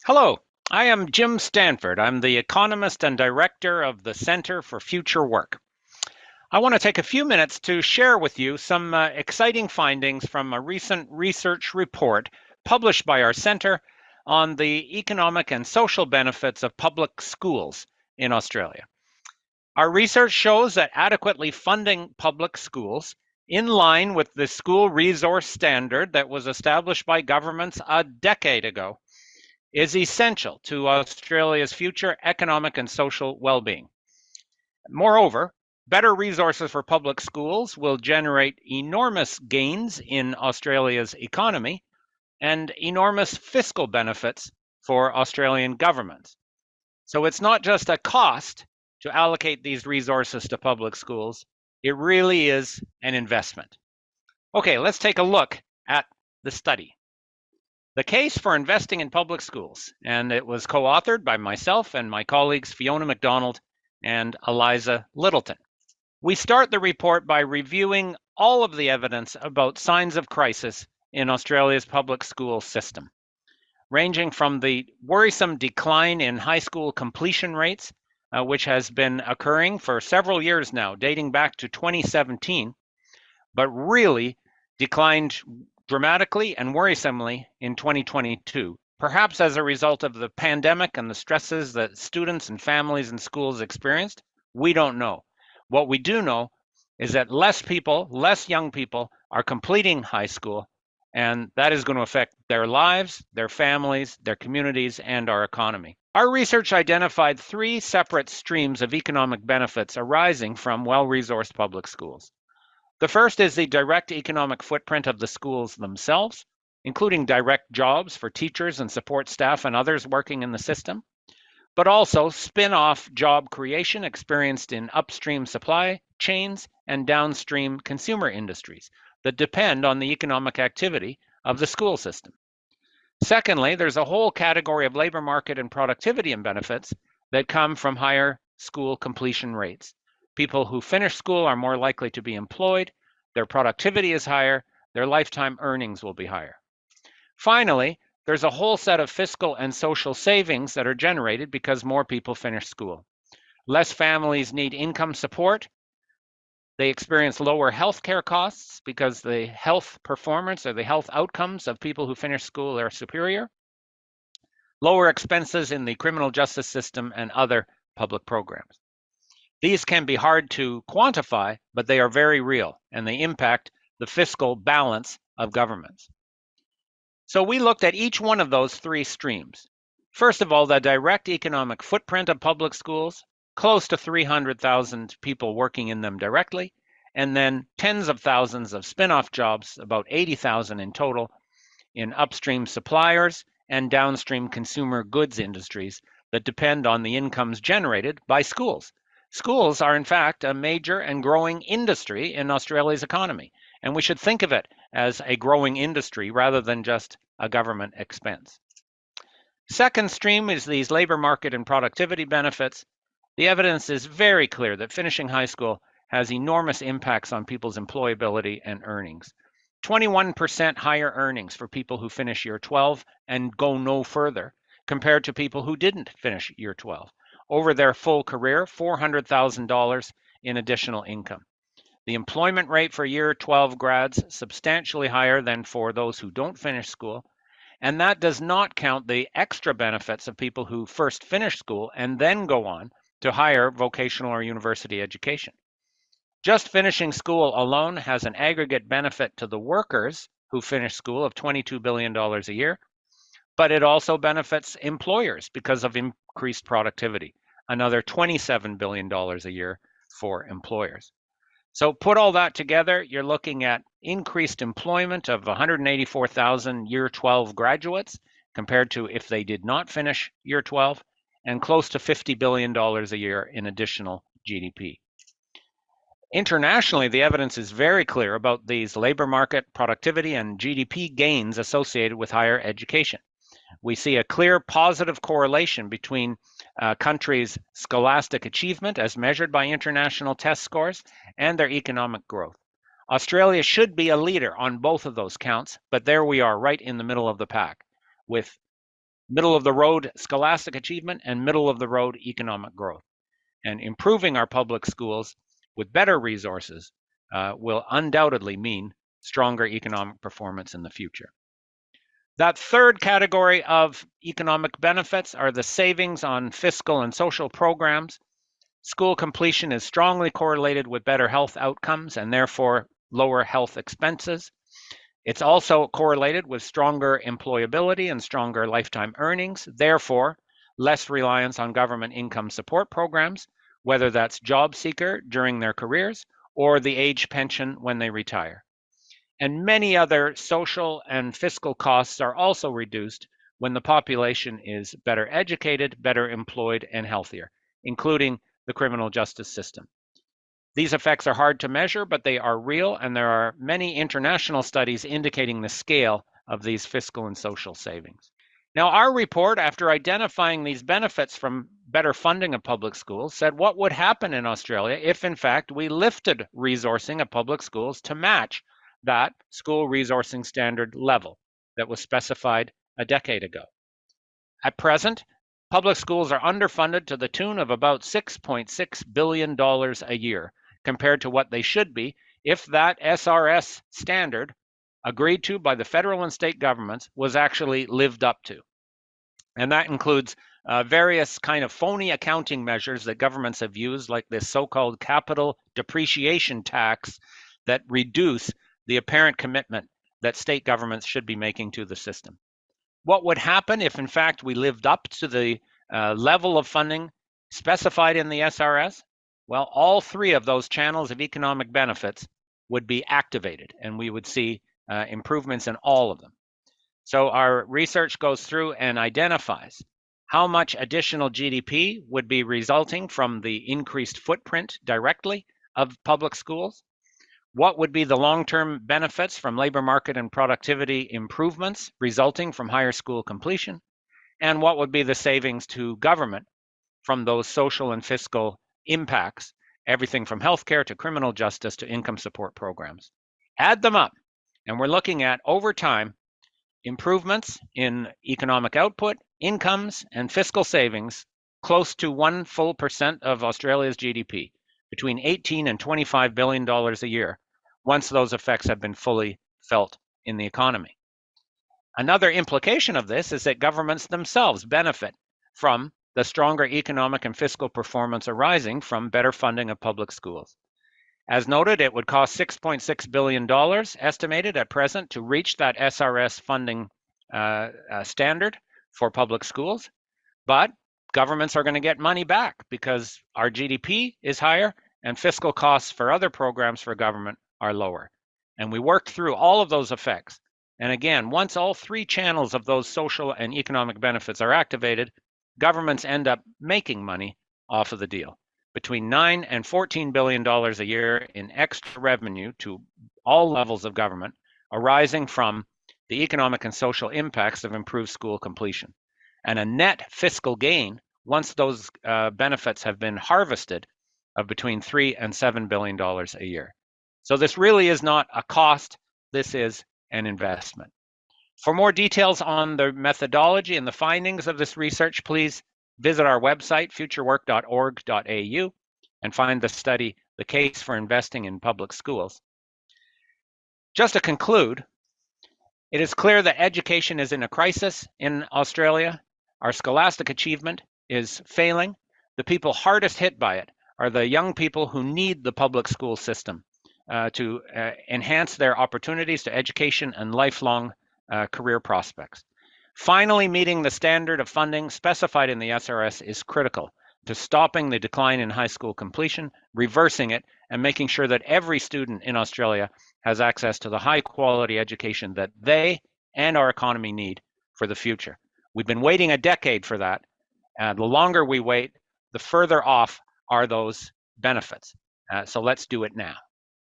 Hello, I am Jim Stanford. I'm the economist and director of the Center for Future Work. I want to take a few minutes to share with you some exciting findings from a recent research report published by our center on the economic and social benefits of public schools in Australia. Our research shows that adequately funding public schools in line with the school resource standard that was established by governments a decade ago is essential to Australia's future economic and social well-being. Moreover, better resources for public schools will generate enormous gains in Australia's economy and enormous fiscal benefits for Australian governments. So it's not just a cost to allocate these resources to public schools, it really is an investment. Okay, let's take a look at the study. The Case for Investing in Public Schools, and it was co-authored by myself and my colleagues Fiona MacDonald and Eliza Littleton. We start the report by reviewing all of the evidence about signs of crisis in Australia's public school system, ranging from the worrisome decline in high school completion rates, which has been occurring for several years now, dating back to 2017, but really declined dramatically and worrisomely in 2022, perhaps as a result of the pandemic and the stresses that students and families and schools experienced. We don't know. What we do know is that less young people are completing high school, and that is going to affect their lives, their families, their communities, and our economy. Our research identified three separate streams of economic benefits arising from well-resourced public schools. The first is the direct economic footprint of the schools themselves, including direct jobs for teachers and support staff and others working in the system, but also spin-off job creation experienced in upstream supply chains and downstream consumer industries that depend on the economic activity of the school system. Secondly, there's a whole category of labor market and productivity and benefits that come from higher school completion rates. People who finish school are more likely to be employed, their productivity is higher, their lifetime earnings will be higher. Finally, there's a whole set of fiscal and social savings that are generated because more people finish school. Less families need income support. They experience lower healthcare costs because the health performance or the health outcomes of people who finish school are superior. Lower expenses in the criminal justice system and other public programs. These can be hard to quantify, but they are very real, and they impact the fiscal balance of governments. So we looked at each one of those three streams. First of all, the direct economic footprint of public schools, close to 300,000 people working in them directly, and then tens of thousands of spin-off jobs, about 80,000 in total, in upstream suppliers and downstream consumer goods industries that depend on the incomes generated by schools. Schools are, in fact, a major and growing industry in Australia's economy, and we should think of it as a growing industry rather than just a government expense. Second stream is these labor market and productivity benefits. The evidence is very clear that finishing high school has enormous impacts on people's employability and earnings. 21% higher earnings for people who finish year 12 and go no further compared to people who didn't finish year 12. Over their full career, $400,000 in additional income. The employment rate for year 12 grads substantially higher than for those who don't finish school. And that does not count the extra benefits of people who first finish school and then go on to higher vocational or university education. Just finishing school alone has an aggregate benefit to the workers who finish school of $22 billion a year, but it also benefits employers because of increased productivity, another $27 billion a year for employers. So put all that together, you're looking at increased employment of 184,000 year 12 graduates compared to if they did not finish year 12, and close to $50 billion a year in additional GDP. Internationally, the evidence is very clear about these labor market, productivity, and GDP gains associated with higher education. We see a clear positive correlation between countries' scholastic achievement as measured by international test scores and their economic growth. Australia should be a leader on both of those counts, but there we are right in the middle of the pack with middle of the road scholastic achievement, and middle of the road economic growth. And improving our public schools with better resources will undoubtedly mean stronger economic performance in the future. That third category of economic benefits are the savings on fiscal and social programs. School completion is strongly correlated with better health outcomes and therefore lower health expenses. It's also correlated with stronger employability and stronger lifetime earnings, therefore less reliance on government income support programs, whether that's job seeker during their careers or the age pension when they retire. And many other social and fiscal costs are also reduced when the population is better educated, better employed, and healthier, including the criminal justice system. These effects are hard to measure, but they are real, and there are many international studies indicating the scale of these fiscal and social savings. Now, our report, after identifying these benefits from better funding of public schools, said what would happen in Australia if, in fact, we lifted resourcing of public schools to match that school resourcing standard level that was specified a decade ago. At present, public schools are underfunded to the tune of about $6.6 billion a year compared to what they should be if that SRS standard agreed to by the federal and state governments was actually lived up to. And that includes various kind of phony accounting measures that governments have used, like this so-called capital depreciation tax that reduce the apparent commitment that state governments should be making to the system. What would happen if, in fact, we lived up to the level of funding specified in the SRS? Well, all three of those channels of economic benefits would be activated, and we would see improvements in all of them. So our research goes through and identifies how much additional GDP would be resulting from the increased footprint directly of public schools. What would be the long-term benefits from labor market and productivity improvements resulting from higher school completion? And what would be the savings to government from those social and fiscal impacts, everything from healthcare to criminal justice to income support programs? Add them up, and we're looking at, over time, improvements in economic output, incomes, and fiscal savings close to 1 full % of Australia's GDP, between $18 and $25 billion a year, once those effects have been fully felt in the economy. Another implication of this is that governments themselves benefit from the stronger economic and fiscal performance arising from better funding of public schools. As noted, it would cost $6.6 billion estimated at present to reach that SRS funding standard for public schools, but governments are going to get money back because our GDP is higher and fiscal costs for other programs for government are lower. And we worked through all of those effects. And again, once all three channels of those social and economic benefits are activated, governments end up making money off of the deal, between $9 and $14 billion a year in extra revenue to all levels of government arising from the economic and social impacts of improved school completion, and a net fiscal gain once those benefits have been harvested of between $3 and $7 billion a year. So this really is not a cost, this is an investment. For more details on the methodology and the findings of this research, please visit our website, futurework.org.au, and find the study, The Case for Investing in Public Schools. Just to conclude, it is clear that education is in a crisis in Australia. Our scholastic achievement is failing. The people hardest hit by it are the young people who need the public school system to enhance their opportunities to education and lifelong career prospects. Finally, meeting the standard of funding specified in the SRS is critical to stopping the decline in high school completion, reversing it, and making sure that every student in Australia has access to the high quality education that they and our economy need for the future. We've been waiting a decade for that. The longer we wait, the further off are those benefits. So let's do it now.